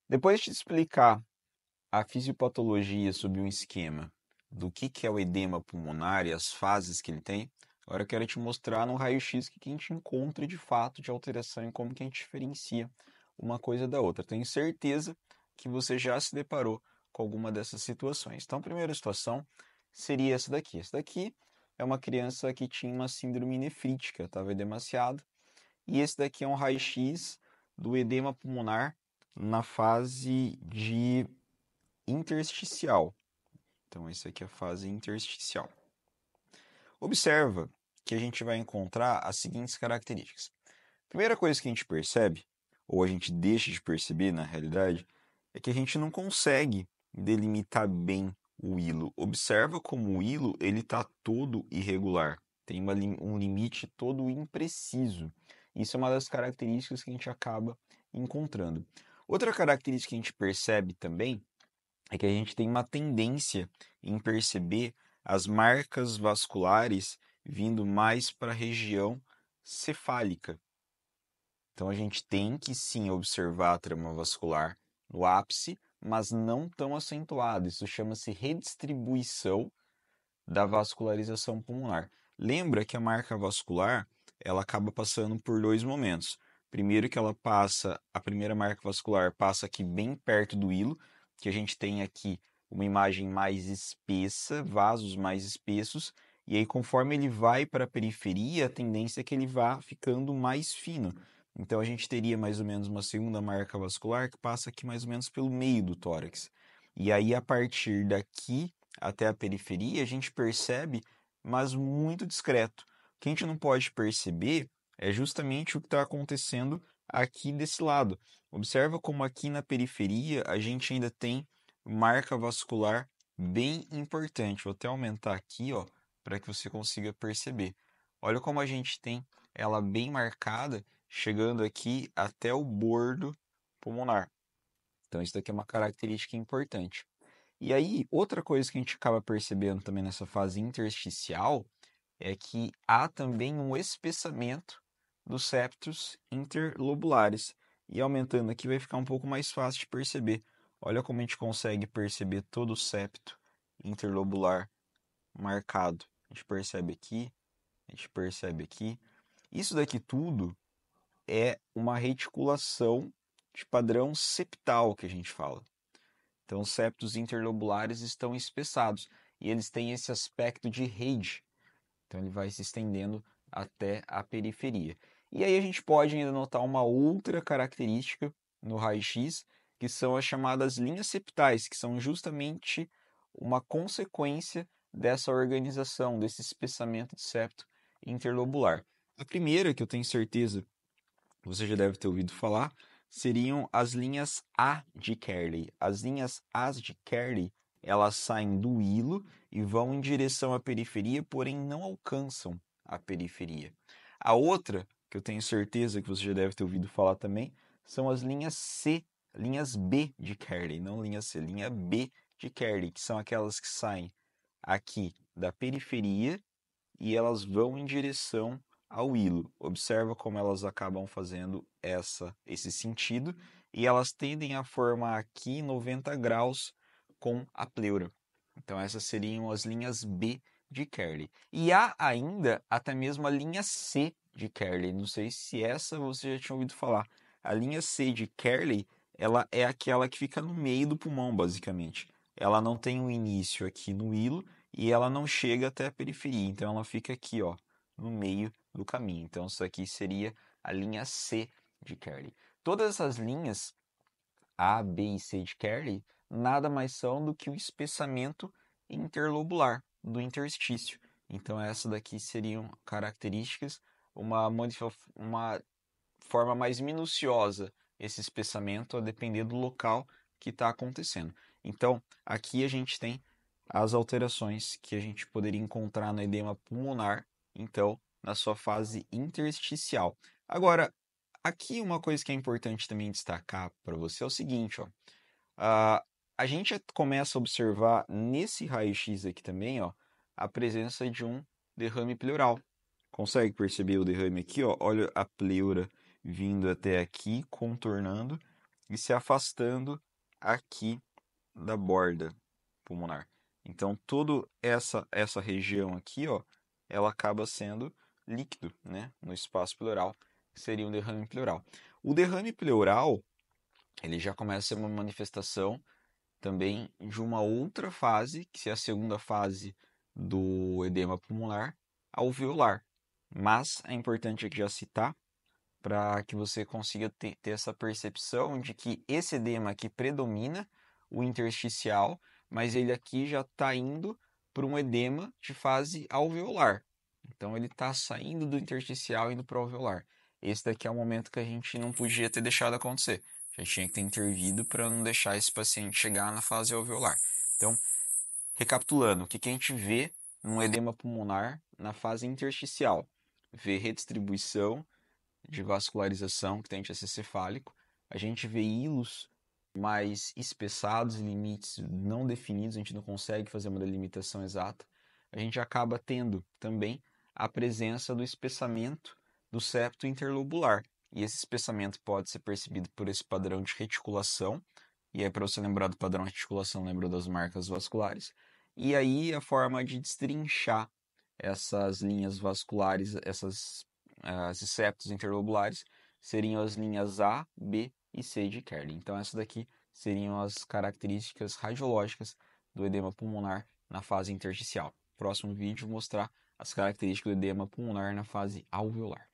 Depois de explicar a fisiopatologia sob um esquema do que é o edema pulmonar e as fases que ele tem, agora eu quero te mostrar no raio-x o que a gente encontra de fato de alteração e como que a gente diferencia uma coisa da outra. Tenho certeza que você já se deparou com alguma dessas situações. Então, a primeira situação seria essa daqui. Essa daqui é uma criança que tinha uma síndrome nefrítica, estava edemaciado, e esse daqui é um raio-x do edema pulmonar na fase de intersticial. Então, essa aqui é a fase intersticial. Observa que a gente vai encontrar as seguintes características. Primeira coisa que a gente percebe, ou a gente deixa de perceber na realidade, é que a gente não consegue delimitar bem o hilo. Observa como o hilo está todo irregular, tem um limite todo impreciso. Isso é uma das características que a gente acaba encontrando. Outra característica que a gente percebe também é que a gente tem uma tendência em perceber as marcas vasculares vindo mais para a região cefálica. Então a gente tem que sim observar a trama vascular no ápice, mas não tão acentuado. Isso chama-se redistribuição da vascularização pulmonar. Lembra que a marca vascular, ela acaba passando por dois momentos. Primeiro que ela passa, a primeira marca vascular passa aqui bem perto do hilo, que a gente tem aqui uma imagem mais espessa, vasos mais espessos, e aí conforme ele vai para a periferia, a tendência é que ele vá ficando mais fino. Então a gente teria mais ou menos uma segunda marca vascular que passa aqui mais ou menos pelo meio do tórax. E aí a partir daqui até a periferia, a gente percebe, mas muito discreto. O que a gente não pode perceber é justamente o que está acontecendo aqui desse lado. Observa como aqui na periferia a gente ainda tem marca vascular bem importante. Vou até aumentar aqui, ó, para que você consiga perceber. Olha como a gente tem ela bem marcada, chegando aqui até o bordo pulmonar. Então, isso daqui é uma característica importante. E aí, outra coisa que a gente acaba percebendo também nessa fase intersticial é que há também um espessamento dos septos interlobulares. E aumentando aqui vai ficar um pouco mais fácil de perceber. Olha como a gente consegue perceber todo o septo interlobular marcado. A gente percebe aqui, a gente percebe aqui. Isso daqui tudo é uma reticulação de padrão septal que a gente fala. Então, os septos interlobulares estão espessados e eles têm esse aspecto de rede. Então, ele vai se estendendo até a periferia. E aí a gente pode ainda notar uma outra característica no raio-x, que são as chamadas linhas septais, que são justamente uma consequência dessa organização, desse espessamento de septo interlobular. A primeira, que eu tenho certeza você já deve ter ouvido falar, seriam as linhas A de Kerley. As linhas A de Kerley, elas saem do hilo e vão em direção à periferia, porém não alcançam a periferia. A outra, que eu tenho certeza que você já deve ter ouvido falar também, são as linhas C, linhas B de Kerley, não linha C, linha B de Kerley, que são aquelas que saem aqui da periferia e elas vão em direção ao hilo. Observa como elas acabam fazendo esse sentido e elas tendem a formar aqui 90 graus com a pleura. Então essas seriam as linhas B de Kerley. E há ainda até mesmo a linha C de Kerley. Não sei se essa você já tinha ouvido falar. A linha C de Kerley, ela é aquela que fica no meio do pulmão, basicamente. Ela não tem um início aqui no hilo e ela não chega até a periferia. Então ela fica aqui, ó, no meio do caminho. Então isso aqui seria a linha C de Kerley. Todas essas linhas A, B e C de Kerley nada mais são do que o espessamento interlobular do interstício. Então essas daqui seriam características, uma forma mais minuciosa esse espessamento a depender do local que está acontecendo. Então aqui a gente tem as alterações que a gente poderia encontrar no edema pulmonar, então na sua fase intersticial. Agora, aqui uma coisa que é importante também destacar para você é o seguinte, ó. A gente começa a observar nesse raio-x aqui também, ó, a presença de um derrame pleural. Consegue perceber o derrame aqui, ó? Olha a pleura vindo até aqui, contornando, e se afastando aqui da borda pulmonar. Então, toda essa região aqui, ó, ela acaba sendo líquido, né, no espaço pleural, que seria um derrame pleural. O derrame pleural, ele já começa a ser uma manifestação também de uma outra fase, que é a segunda fase do edema pulmonar alveolar. Mas é importante aqui já citar para que você consiga ter essa percepção de que esse edema aqui predomina o intersticial, mas ele aqui já está indo para um edema de fase alveolar. Então ele está saindo do intersticial e indo para o alveolar. Esse daqui é o momento que a gente não podia ter deixado acontecer. A gente tinha que ter intervido para não deixar esse paciente chegar na fase alveolar. Então, recapitulando, o que a gente vê num edema pulmonar na fase intersticial? Vê redistribuição de vascularização que tem esse cefálico. A gente vê hilos mais espessados, limites não definidos, a gente não consegue fazer uma delimitação exata. A gente acaba tendo também a presença do espessamento do septo interlobular. E esse espessamento pode ser percebido por esse padrão de reticulação. E aí, para você lembrar do padrão de reticulação, lembra das marcas vasculares. E aí, a forma de destrinchar essas linhas vasculares, esses septos interlobulares, seriam as linhas A, B e C de Kerley. Então, essas daqui seriam as características radiológicas do edema pulmonar na fase intersticial. Próximo vídeo vou mostrar as características do edema pulmonar na fase alveolar.